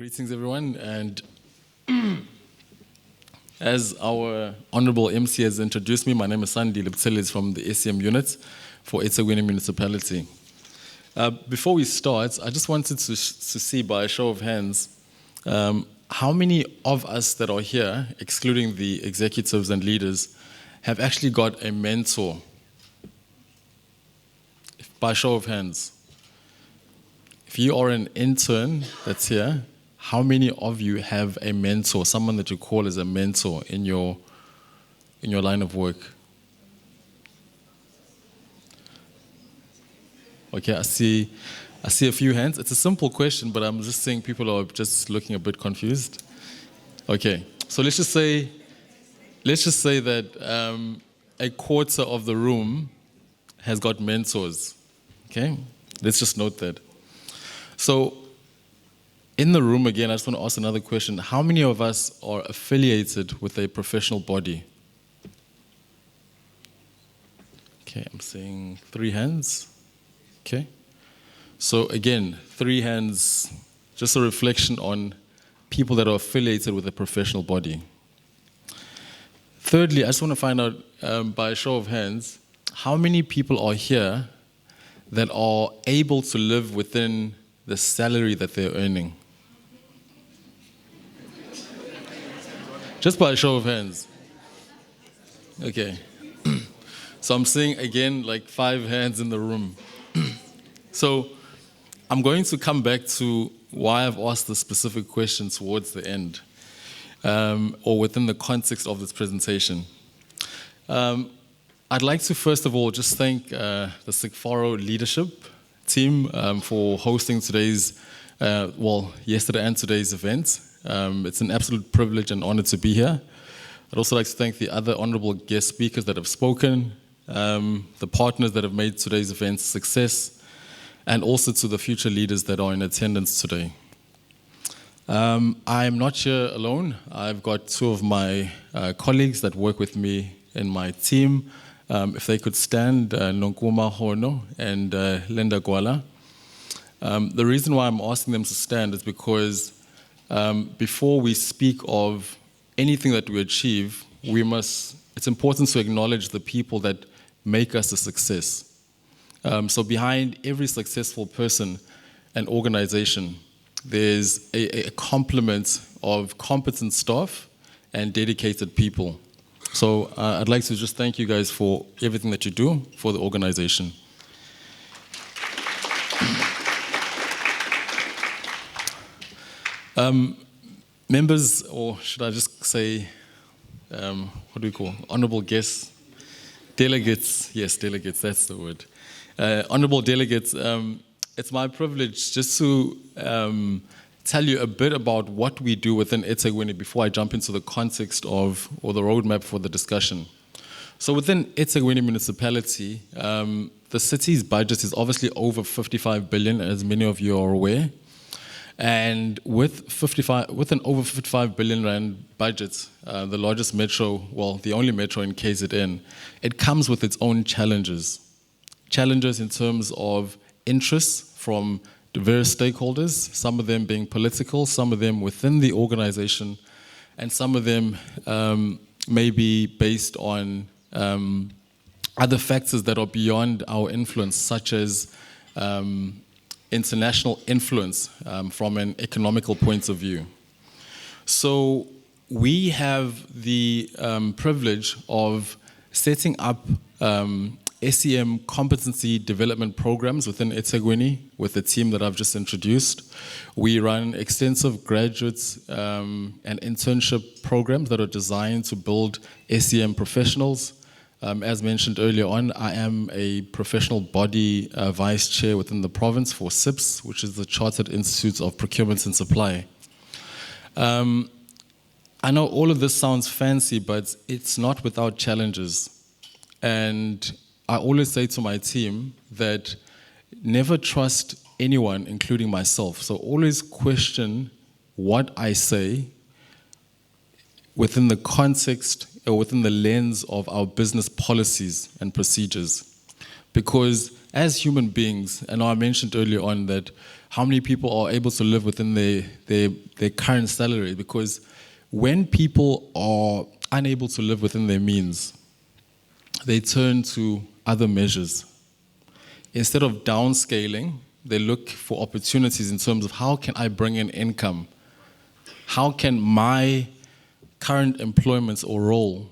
Greetings, everyone, and as our Honorable MC has introduced me, my name is Sandile from the SCM unit for eThekwini Municipality. Before we start, I just wanted to see by a show of hands, how many of us that are here, excluding the executives and leaders, have actually got a mentor? By a show of hands. If you are an intern that's here, how many of you have a mentor, someone that you call as a mentor in your line of work? Okay, I see a few hands. It's a simple question, but I'm just saying people are just looking a bit confused. Okay, so let's just say that a quarter of the room has got mentors. Okay, let's just note that. So, in the room again, I just want to ask another question. How many of us are affiliated with a professional body? Okay, I'm seeing 3 hands. Okay. So again, 3 hands, just a reflection on people that are affiliated with a professional body. Thirdly, I just want to find out, by a show of hands, how many people are here that are able to live within the salary that they're earning? Just by a show of hands. Okay. So I'm seeing, again, like 5 hands in the room. So I'm going to come back to why I've asked the specific question towards the end, or within the context of this presentation. I'd like to first of all just thank the CIGFARO leadership team for hosting today's, yesterday and today's event. It's an absolute privilege and honor to be here. I'd also like to thank the other honorable guest speakers that have spoken, the partners that have made today's event a success, and also to the future leaders that are in attendance today. I'm not here alone. I've got 2 of my colleagues that work with me in my team. If they could stand, Nonkuma Hono and Linda Gwala. The reason why I'm asking them to stand is because before we speak of anything that we achieve, it's important to acknowledge the people that make us a success. So behind every successful person and organization, there's a complement of competent staff and dedicated people. So I'd like to just thank you guys for everything that you do for the organization. Members, or should I just say, what do we call, honorable guests? Delegates, yes, delegates, that's the word. Honorable delegates, it's my privilege just to tell you a bit about what we do within eThekwini before I jump into the context of, or the roadmap for the discussion. So within eThekwini Municipality, the city's budget is obviously over 55 billion, as many of you are aware. And with an over 55 billion rand budget, the largest metro, well, the only metro in KZN, it comes with its own challenges. Challenges in terms of interests from the various stakeholders, some of them being political, some of them within the organization, and some of them may be based on other factors that are beyond our influence, such as international influence from an economical point of view. So we have the privilege of setting up SEM competency development programs within eThekwini with the team that I've just introduced. We run extensive graduates and internship programs that are designed to build SEM professionals. As mentioned earlier on, I am a professional body vice chair within the province for CIPS, which is the Chartered Institute of Procurement and Supply. I know all of this sounds fancy, but it's not without challenges. And I always say to my team that never trust anyone, including myself. So always question what I say within the context or within the lens of our business policies and procedures. Because as human beings, and I mentioned earlier on that how many people are able to live within their current salary, because when people are unable to live within their means, they turn to other measures. Instead of downscaling, they look for opportunities in terms of how can I bring in income? How can my current employment or role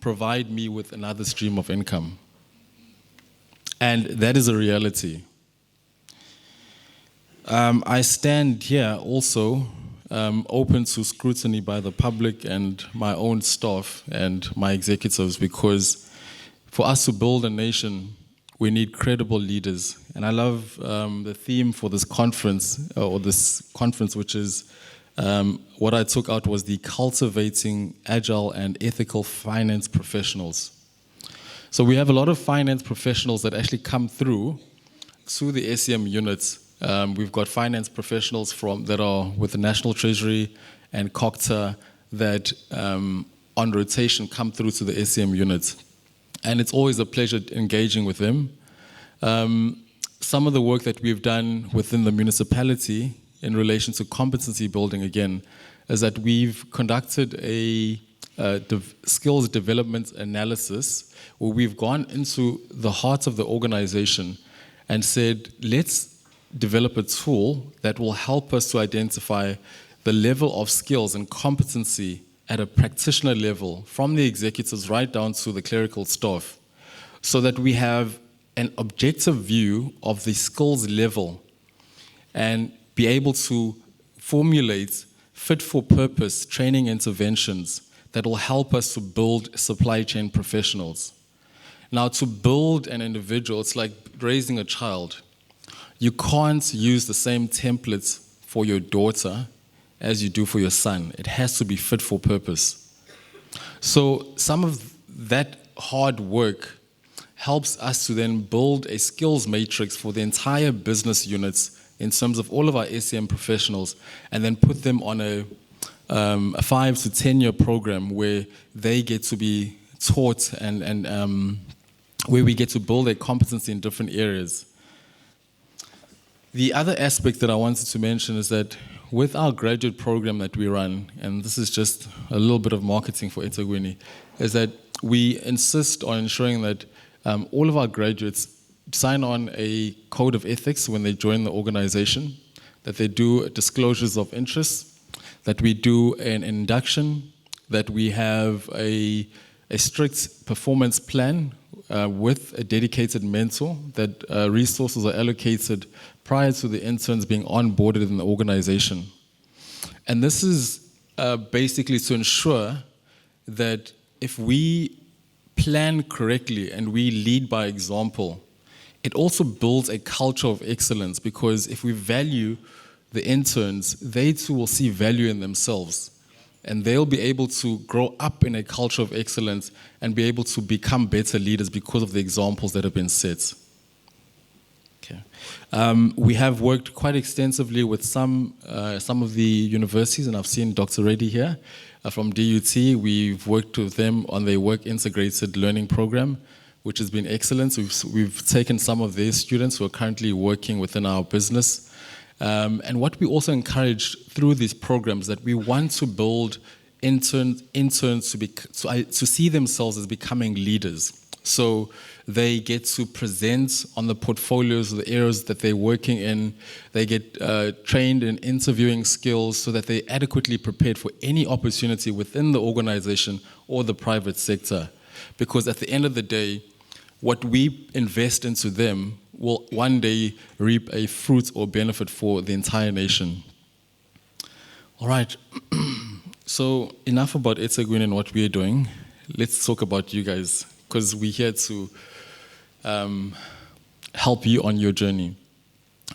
provide me with another stream of income? And that is a reality. I stand here also open to scrutiny by the public and my own staff and my executives, because for us to build a nation, we need credible leaders. And I love the theme for this conference, which is what I took out was the cultivating agile and ethical finance professionals. So we have a lot of finance professionals that actually come through to the SEM units. We've got finance professionals that are with the National Treasury and COCTA that on rotation come through to the SEM units. And it's always a pleasure engaging with them. Some of the work that we've done within the municipality in relation to competency building, again, is that we've conducted a skills development analysis where we've gone into the heart of the organization and said, let's develop a tool that will help us to identify the level of skills and competency at a practitioner level, from the executives right down to the clerical staff, so that we have an objective view of the skills level and be able to formulate fit-for-purpose training interventions that will help us to build supply chain professionals. Now, to build an individual, it's like raising a child. You can't use the same templates for your daughter as you do for your son. It has to be fit for purpose. So some of that hard work helps us to then build a skills matrix for the entire business units in terms of all of our SEM professionals, and then put them on a 5 to 10 year program where they get to be taught and where we get to build a competency in different areas. The other aspect that I wanted to mention is that with our graduate program that we run, and this is just a little bit of marketing for eThekwini, is that we insist on ensuring that all of our graduates sign on a code of ethics when they join the organization, that they do disclosures of interest, that we do an induction, that we have a strict performance plan with a dedicated mentor, that resources are allocated prior to the interns being onboarded in the organization. And this is basically to ensure that if we plan correctly and we lead by example, it also builds a culture of excellence, because if we value the interns, they too will see value in themselves. And they'll be able to grow up in a culture of excellence and be able to become better leaders because of the examples that have been set. Okay. We have worked quite extensively with some of the universities, and I've seen Dr. Reddy here from DUT. We've worked with them on their work integrated learning program, which has been excellent. We've taken some of their students who are currently working within our business. And what we also encourage through these programs, that we want to build interns to see themselves as becoming leaders. So they get to present on the portfolios of the areas that they're working in. They get trained in interviewing skills so that they're adequately prepared for any opportunity within the organization or the private sector. Because at the end of the day, what we invest into them will one day reap a fruit or benefit for the entire nation. All right, so enough about eThekwini and what we're doing. Let's talk about you guys, because we're here to help you on your journey.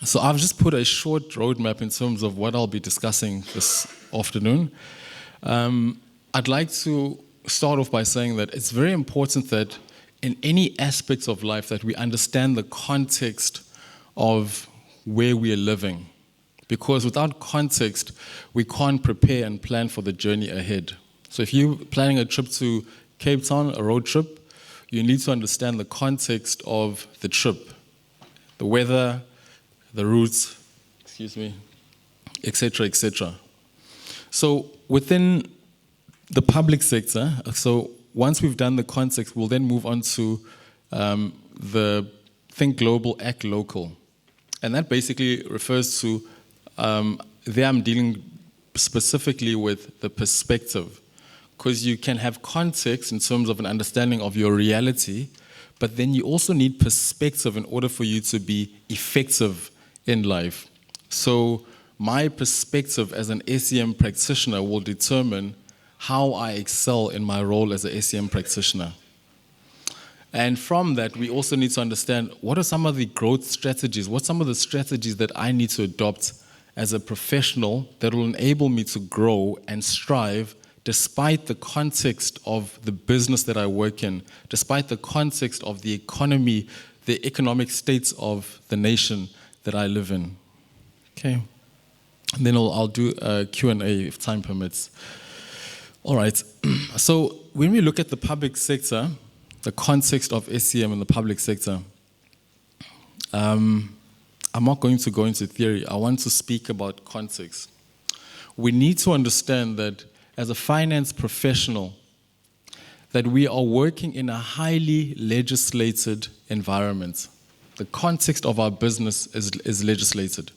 So I've just put a short roadmap in terms of what I'll be discussing this afternoon. I'd like to start off by saying that it's very important that in any aspects of life that we understand the context of where we are living. Because without context, we can't prepare and plan for the journey ahead. So if you're planning a trip to Cape Town, a road trip, you need to understand the context of the trip. the weather, the routes, etc., etc. So within the public sector, so once we've done the context, we'll then move on to the Think Global, Act Local. And that basically refers to, there I'm dealing specifically with the perspective, because you can have context in terms of an understanding of your reality, but then you also need perspective in order for you to be effective in life. So my perspective as an SEM practitioner will determine how I excel in my role as a SEM practitioner. And from that, we also need to understand what are some of the growth strategies, what are some of the strategies that I need to adopt as a professional that will enable me to grow and strive despite the context of the business that I work in, despite the context of the economy, the economic states of the nation that I live in. Okay. And then I'll do a Q&A if time permits. All right. So when we look at the public sector, the context of SEM in the public sector, I'm not going to go into theory. I want to speak about context. We need to understand that as a finance professional, that we are working in a highly legislated environment. The context of our business is legislated.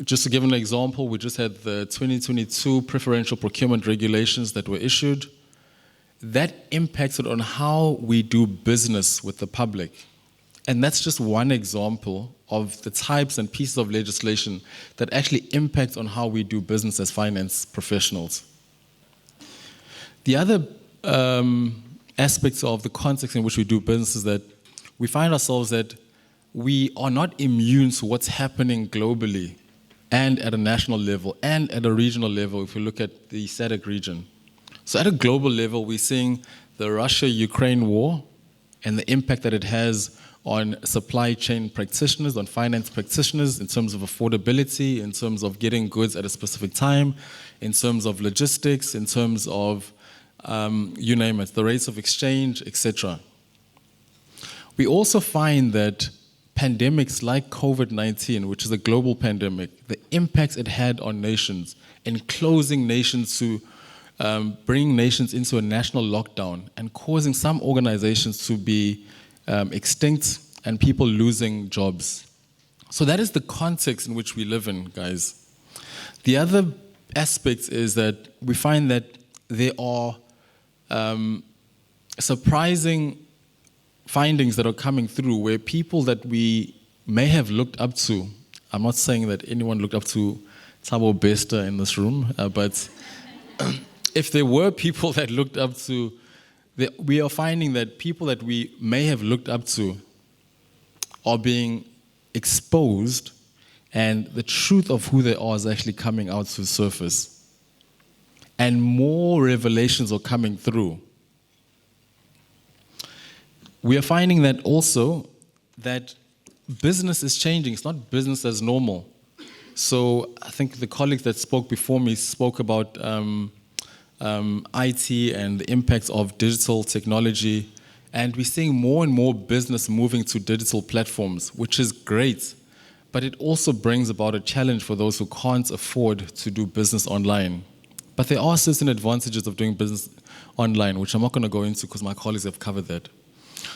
Just to give an example, we just had the 2022 preferential procurement regulations that were issued. That impacted on how we do business with the public. And that's just one example of the types and pieces of legislation that actually impact on how we do business as finance professionals. The other aspects of the context in which we do business is that we find ourselves that we are not immune to what's happening globally and at a national level and at a regional level if we look at the SADC region. So at a global level, we're seeing the Russia-Ukraine war and the impact that it has on supply chain practitioners, on finance practitioners, in terms of affordability, in terms of getting goods at a specific time, in terms of logistics, in terms of, you name it, the rates of exchange, etc. We also find that pandemics like COVID-19, which is a global pandemic, the impacts it had on nations, in closing nations to bring nations into a national lockdown and causing some organizations to be extinct and people losing jobs. So that is the context in which we live in, guys. The other aspect is that we find that there are surprising findings that are coming through where people that we may have looked up to, I'm not saying that anyone looked up to Thabo Bester in this room, but if there were people that looked up to, we are finding that people that we may have looked up to are being exposed, and the truth of who they are is actually coming out to the surface. And more revelations are coming through. We are finding that also that business is changing. It's not business as normal. So I think the colleagues that spoke before me spoke about IT and the impacts of digital technology. And we're seeing more and more business moving to digital platforms, which is great. But it also brings about a challenge for those who can't afford to do business online. But there are certain advantages of doing business online, which I'm not going to go into because my colleagues have covered that.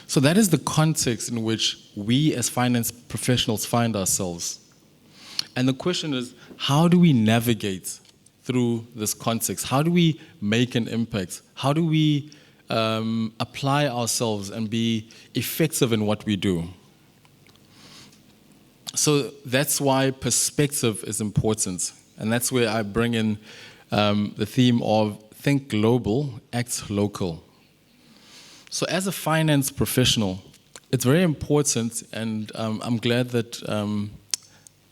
So that is the context in which we as finance professionals find ourselves. And the question is, how do we navigate through this context? How do we make an impact? How do we apply ourselves and be effective in what we do? So that's why perspective is important. And that's where I bring in the theme of think global, act local. So as a finance professional, it's very important, and I'm glad that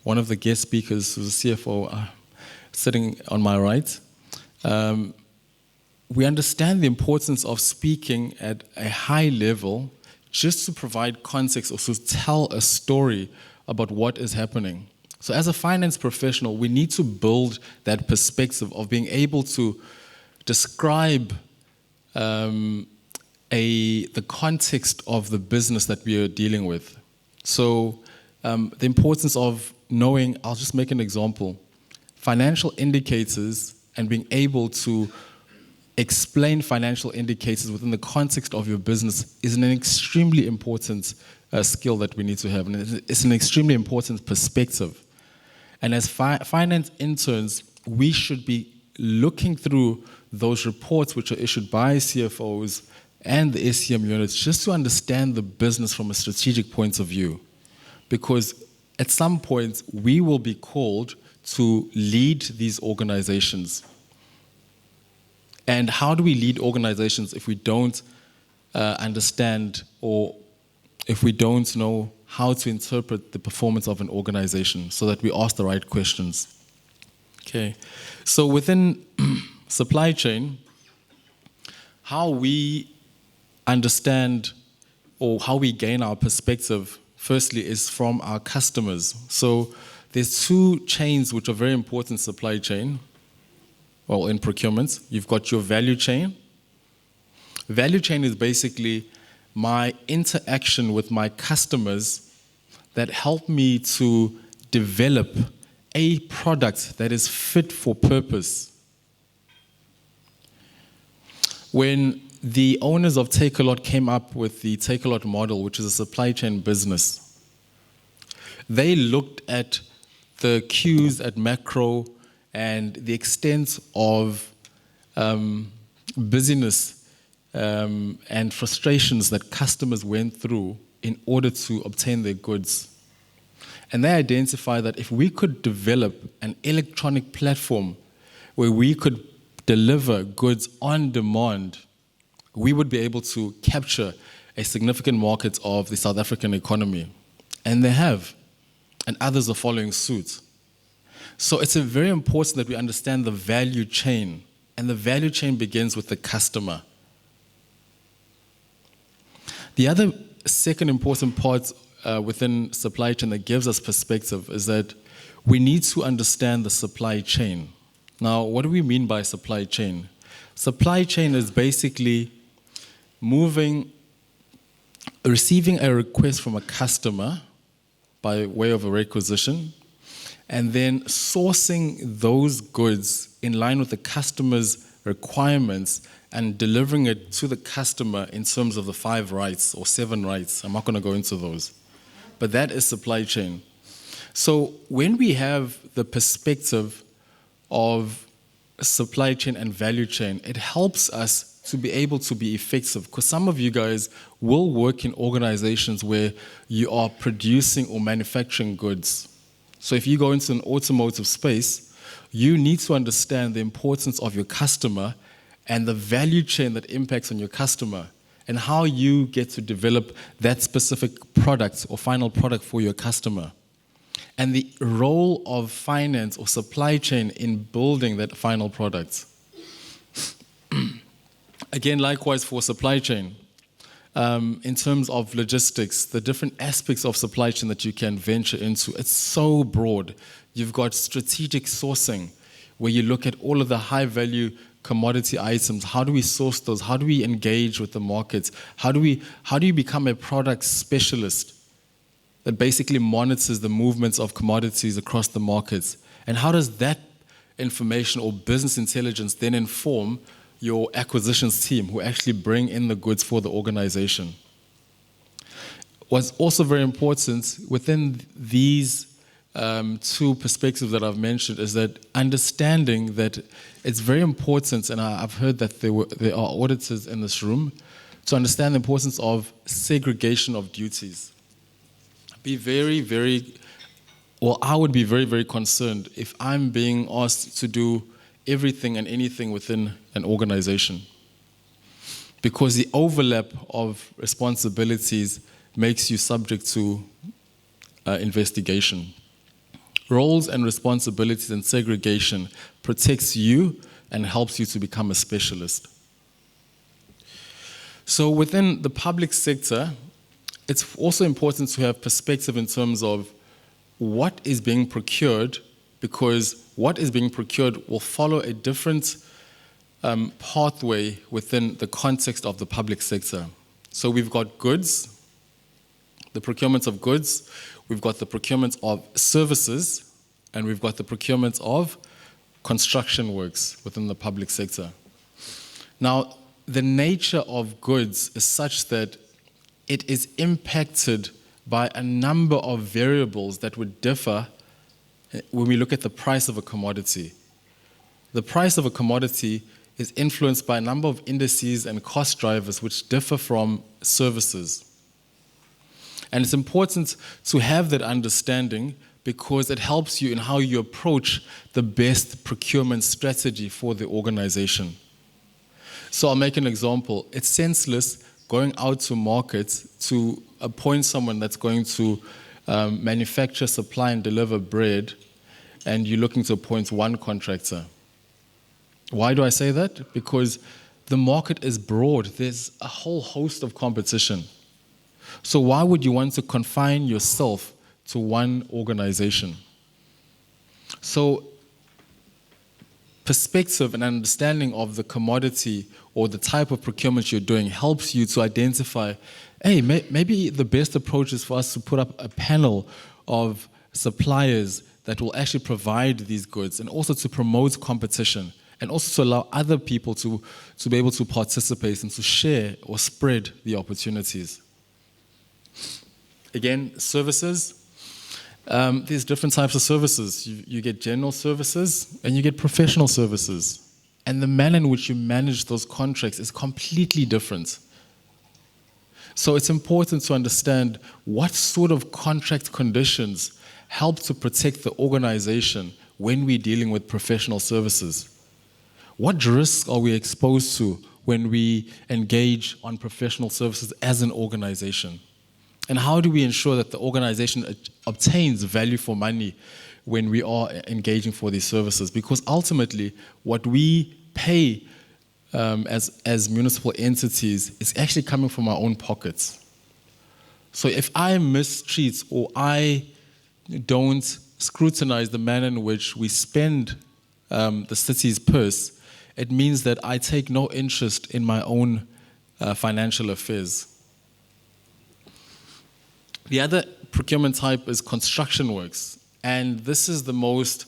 one of the guest speakers, who's a CFO, sitting on my right, we understand the importance of speaking at a high level just to provide context or to tell a story about what is happening. So as a finance professional, we need to build that perspective of being able to describe the context of the business that we are dealing with. So the importance of knowing, I'll just make an example, financial indicators and being able to explain financial indicators within the context of your business is an extremely important skill that we need to have. And it's an extremely important perspective. And as finance interns, we should be looking through those reports which are issued by CFOs and the SCM units just to understand the business from a strategic point of view. Because at some point, we will be called to lead these organizations. And how do we lead organizations if we don't understand or if we don't know how to interpret the performance of an organization so that we ask the right questions? Okay, so within supply chain, how we understand or how we gain our perspective, firstly, is from our customers. So there's two chains which are very important in supply chain, well, in procurement. You've got your value chain. Value chain is basically my interaction with my customers that help me to develop a product that is fit for purpose. When the owners of Takealot came up with the Takealot model, which is a supply chain business, they looked at the queues at macro and the extent of busyness and frustrations that customers went through in order to obtain their goods. And they identified that if we could develop an electronic platform where we could deliver goods on demand, we would be able to capture a significant market of the South African economy. And they have, and others are following suit. So it's very important that we understand the value chain, and the value chain begins with the customer. The other second important part within supply chain that gives us perspective is that we need to understand the supply chain. Now, what do we mean by supply chain? Supply chain is basically receiving a request from a customer by way of a requisition, and then sourcing those goods in line with the customer's requirements and delivering it to the customer in terms of the 5 rights or 7 rights. I'm not going to go into those. But that is supply chain. So when we have the perspective of supply chain and value chain, it helps us to be able to be effective, because some of you guys will work in organizations where you are producing or manufacturing goods. So if you go into an automotive space, you need to understand the importance of your customer and the value chain that impacts on your customer and how you get to develop that specific product or final product for your customer. And the role of finance or supply chain in building that final product. Again, likewise for supply chain. In terms of logistics, the different aspects of supply chain that you can venture into, it's so broad. You've got strategic sourcing, where you look at all of the high-value commodity items. How do we source those? How do we engage with the markets? How do you become a product specialist that basically monitors the movements of commodities across the markets? And how does that information or business intelligence then inform your acquisitions team who actually bring in the goods for the organization? What's also very important within these two perspectives that I've mentioned is that understanding that it's very important, and I've heard that there are auditors in this room, to understand the importance of segregation of duties. I would be very, very concerned if I'm being asked to do everything and anything within an organization, because the overlap of responsibilities makes you subject to investigation. Roles and responsibilities and segregation protects you and helps you to become a specialist. So within the public sector, it's also important to have perspective in terms of what is being procured, because what is being procured will follow a different pathway within the context of the public sector. So we've got goods, the procurement of goods, we've got the procurement of services, and we've got the procurement of construction works within the public sector. Now, the nature of goods is such that it is impacted by a number of variables that would differ when we look at the price of a commodity. The price of a commodity is influenced by a number of indices and cost drivers which differ from services. And it's important to have that understanding because it helps you in how you approach the best procurement strategy for the organization. So I'll make an example. It's senseless going out to market to appoint someone that's going to manufacture, supply, and deliver bread, and you're looking to appoint one contractor. Why do I say that? Because the market is broad. There's a whole host of competition. So why would you want to confine yourself to one organization? So perspective and understanding of the commodity or the type of procurement you're doing helps you to identify, hey, maybe the best approach is for us to put up a panel of suppliers that will actually provide these goods, and also to promote competition, and also to allow other people to be able to participate and to share or spread the opportunities. Again, services. There's different types of services. You get general services and you get professional services. And the manner in which you manage those contracts is completely different. So it's important to understand what sort of contract conditions help to protect the organization when we're dealing with professional services. What risks are we exposed to when we engage on professional services as an organization? And how do we ensure that the organization obtains value for money when we are engaging for these services? Because ultimately, what we pay as municipal entities is actually coming from our own pockets. So if I mistreat or I don't scrutinize the manner in which we spend the city's purse, it means that I take no interest in my own financial affairs. The other procurement type is construction works, and this is the most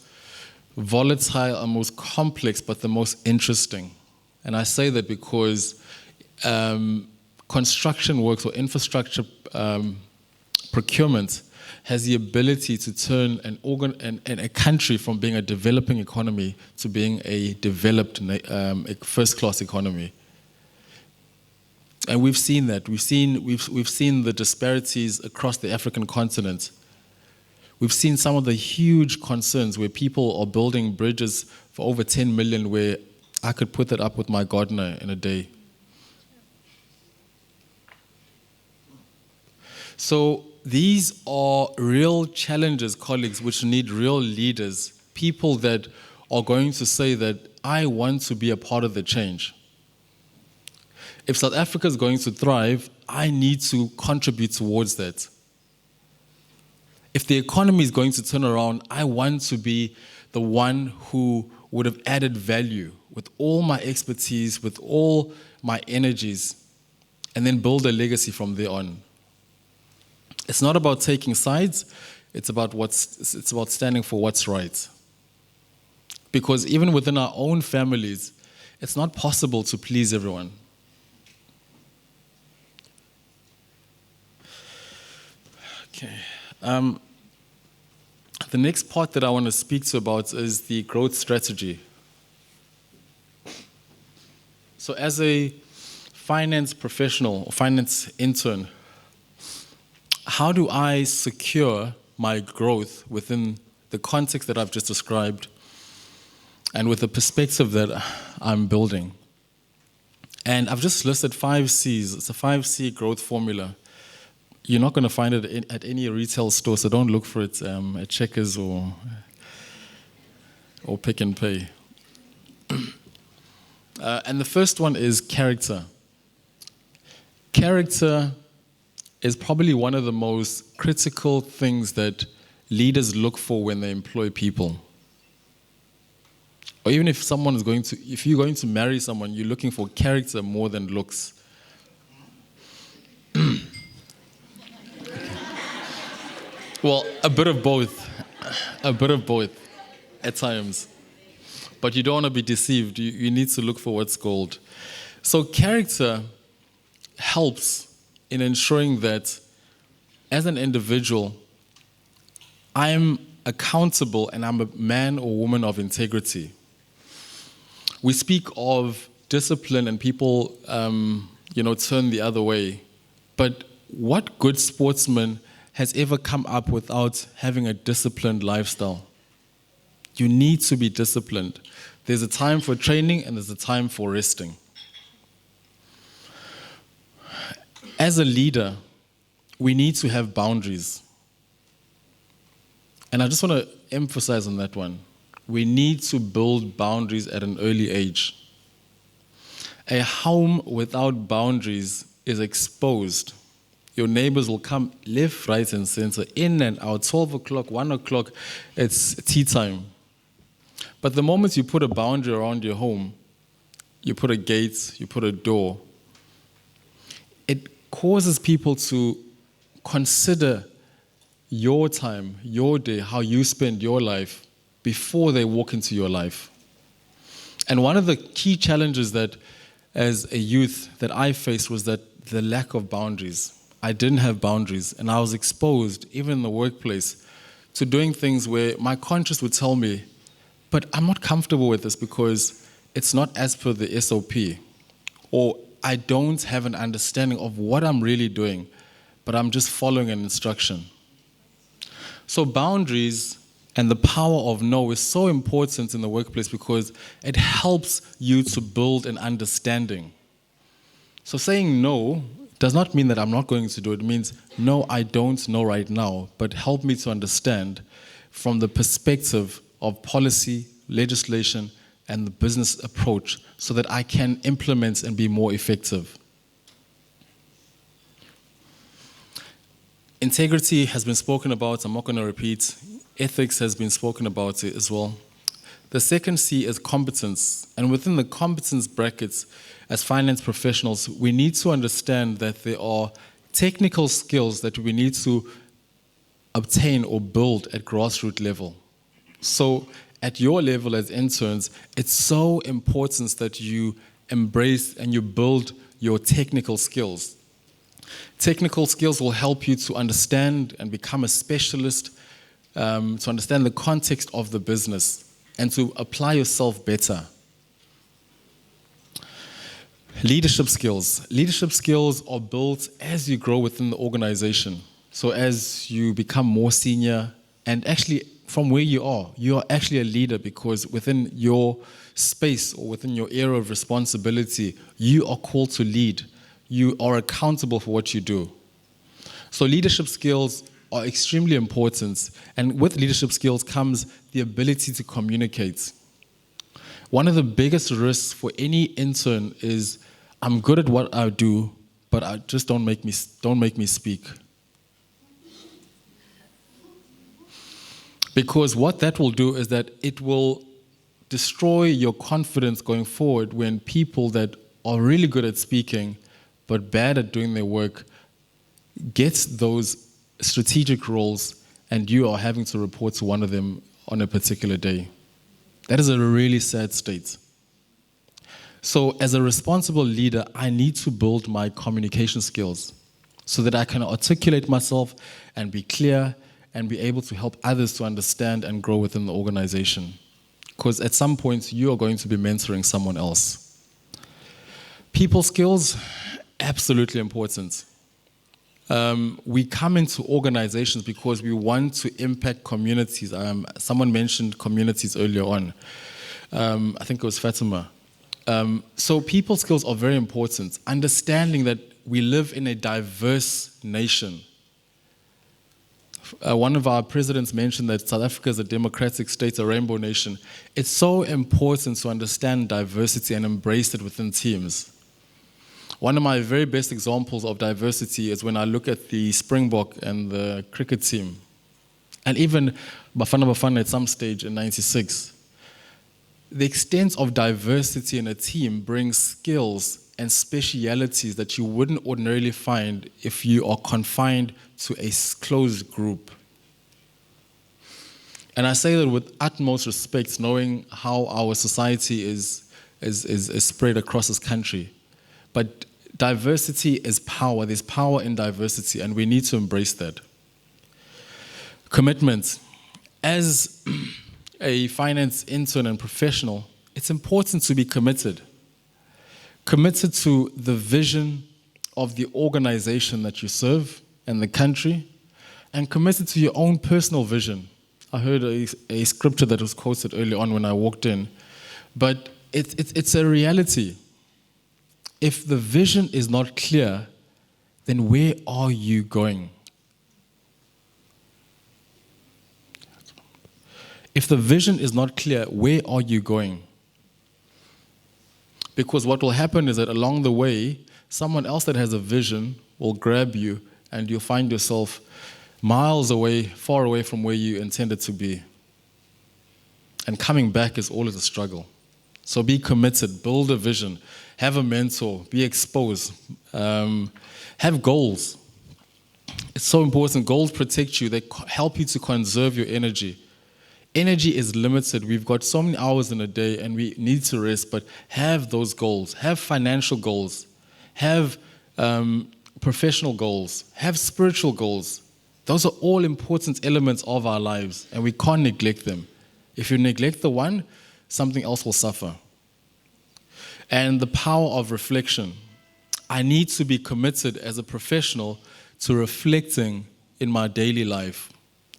volatile and most complex, but the most interesting. And I say that because construction works or infrastructure procurement has the ability to turn a country from being a developing economy to being a developed first-class economy. And we've seen that. We've seen the disparities across the African continent. We've seen some of the huge concerns where people are building bridges for over 10 million, where I could put that up with my gardener in a day. So these are real challenges, colleagues, which need real leaders, people that are going to say that I want to be a part of the change. If South Africa is going to thrive, I need to contribute towards that. If the economy is going to turn around, I want to be the one who would have added value with all my expertise, with all my energies, and then build a legacy from there on. It's not about taking sides, it's about standing for what's right. Because even within our own families, it's not possible to please everyone. Okay. The next part that I want to speak to about is the growth strategy. So as a finance professional or finance intern, how do I secure my growth within the context that I've just described and with the perspective that I'm building? And I've just listed 5 C's. It's a 5C growth formula. You're not going to find it at any retail store, so don't look for it at Checkers or Pick and Pay. And the first one is character. Character is probably one of the most critical things that leaders look for when they employ people. Or even if if you're going to marry someone, you're looking for character more than looks. Well, a bit of both. A bit of both at times. But you don't want to be deceived. You need to look for what's gold. So character helps in ensuring that as an individual, I'm accountable and I'm a man or woman of integrity. We speak of discipline and people, turn the other way. But what good sportsman has ever come up without having a disciplined lifestyle? You need to be disciplined. There's a time for training and there's a time for resting. As a leader, we need to have boundaries. And I just want to emphasize on that one. We need to build boundaries at an early age. A home without boundaries is exposed. Your neighbors will come left, right, and center, in and out, 12 o'clock, 1 o'clock, it's tea time. But the moment you put a boundary around your home, you put a gate, you put a door, it causes people to consider your time, your day, how you spend your life before they walk into your life. And one of the key challenges that, as a youth, that I faced was that the lack of boundaries. I didn't have boundaries, and I was exposed, even in the workplace, to doing things where my conscience would tell me, but I'm not comfortable with this because it's not as per the SOP, or I don't have an understanding of what I'm really doing, but I'm just following an instruction. So boundaries and the power of no is so important in the workplace because it helps you to build an understanding. So saying no does not mean that I'm not going to do it. It means, no, I don't know right now, but help me to understand from the perspective of policy, legislation, and the business approach so that I can implement and be more effective. Integrity has been spoken about. I'm not going to repeat. Ethics has been spoken about it as well. The second C is competence. And within the competence brackets, as finance professionals, we need to understand that there are technical skills that we need to obtain or build at grassroots level. So at your level as interns, it's so important that you embrace and you build your technical skills. Technical skills will help you to understand and become a specialist, to understand the context of the business and to apply yourself better. Leadership skills. Leadership skills are built as you grow within the organization. So as you become more senior, and actually from where you are actually a leader because within your space or within your area of responsibility, you are called to lead. You are accountable for what you do. So leadership skills are extremely important, and with leadership skills comes the ability to communicate. One of the biggest risks for any intern is, I'm good at what I do, but I just don't make me speak. Because what that will do is that it will destroy your confidence going forward when people that are really good at speaking but bad at doing their work get those strategic roles and you are having to report to one of them on a particular day. That is a really sad state. So as a responsible leader, I need to build my communication skills so that I can articulate myself and be clear and be able to help others to understand and grow within the organization. Because at some point, you are going to be mentoring someone else. People skills, absolutely important. We come into organizations because we want to impact communities. Someone mentioned communities earlier on. I think it was Fatima. So people skills are very important. Understanding that we live in a diverse nation. One of our presidents mentioned that South Africa is a democratic state, a rainbow nation. It's so important to understand diversity and embrace it within teams. One of my very best examples of diversity is when I look at the Springbok and the cricket team. And even Bafana Bafana at some stage in '96. the extent of diversity in a team brings skills and specialities that you wouldn't ordinarily find if you are confined to a closed group. And I say that with utmost respect, knowing how our society is spread across this country. But diversity is power. There's power in diversity, and we need to embrace that. Commitment. As a finance intern and professional, it's important to be committed. Committed to the vision of the organization that you serve and the country, and committed to your own personal vision. I heard a scripture that was quoted early on when I walked in, but it's a reality. If the vision is not clear, then where are you going? If the vision is not clear, where are you going? Because what will happen is that along the way, someone else that has a vision will grab you and you'll find yourself miles away, far away from where you intended to be. And coming back is always a struggle. So be committed, build a vision, have a mentor, be exposed, have goals. It's so important. Goals protect you. They help you to conserve your energy. Energy is limited. We've got so many hours in a day and we need to rest, but have those goals. Have financial goals. Have professional goals. Have spiritual goals. Those are all important elements of our lives and we can't neglect them. If you neglect the one, something else will suffer. And the power of reflection. I need to be committed as a professional to reflecting in my daily life.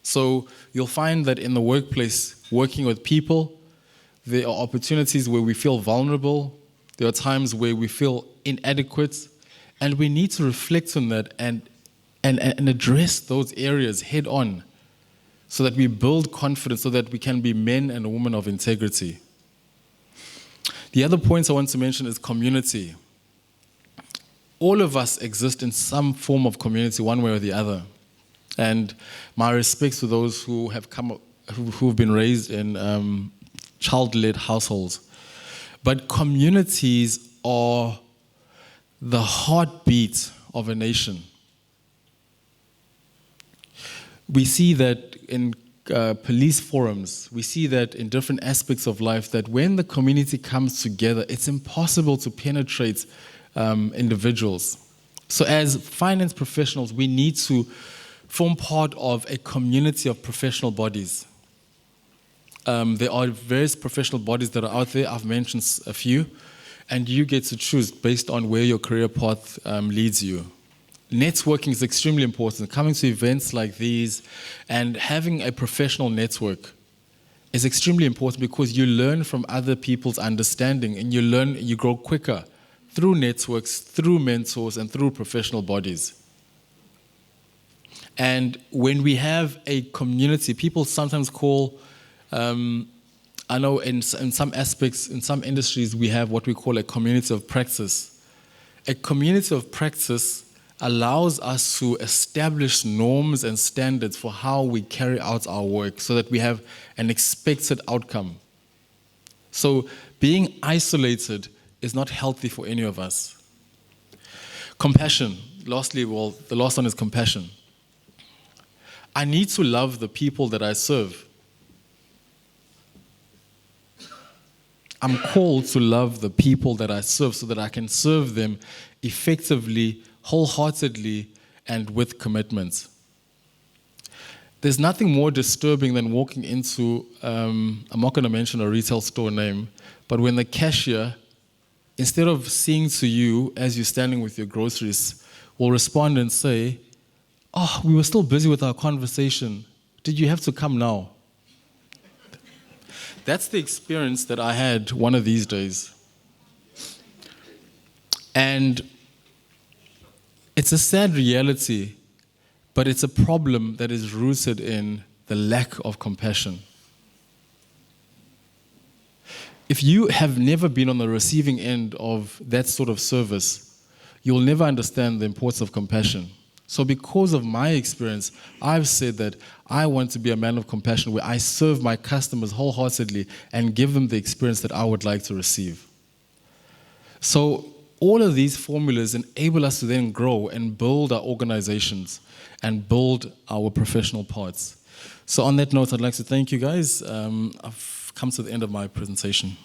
So you'll find that in the workplace, working with people, there are opportunities where we feel vulnerable. There are times where we feel inadequate. And we need to reflect on that and address those areas head on so that we build confidence, so that we can be men and women of integrity. The other point I want to mention is community. All of us exist in some form of community, one way or the other. And my respects to those who have who've been raised in child-led households. But communities are the heartbeat of a nation. We see that in police forums, we see that in different aspects of life, that when the community comes together, it's impossible to penetrate individuals. So as finance professionals, we need to form part of a community of professional bodies. There are various professional bodies that are out there. I've mentioned a few, and you get to choose based on where your career path leads you. Networking is extremely important. Coming to events like these and having a professional network is extremely important because you learn from other people's understanding and you grow quicker through networks, through mentors, and through professional bodies. And when we have a community, people sometimes call, I know in some aspects, in some industries, we have what we call a community of practice. A community of practice allows us to establish norms and standards for how we carry out our work so that we have an expected outcome. So being isolated is not healthy for any of us. Compassion. Lastly, the last one is compassion. I need to love the people that I serve. I'm called to love the people that I serve so that I can serve them effectively, wholeheartedly, and with commitment. There's nothing more disturbing than walking into, I'm not going to mention a retail store name, but when the cashier, instead of seeing to you as you're standing with your groceries, will respond and say, "Oh, we were still busy with our conversation. Did you have to come now?" That's the experience that I had one of these days. And it's a sad reality, but it's a problem that is rooted in the lack of compassion. If you have never been on the receiving end of that sort of service, you'll never understand the importance of compassion. So because of my experience, I've said that I want to be a man of compassion where I serve my customers wholeheartedly and give them the experience that I would like to receive. So all of these formulas enable us to then grow and build our organizations and build our professional parts. So on that note, I'd like to thank you guys. I've come to the end of my presentation.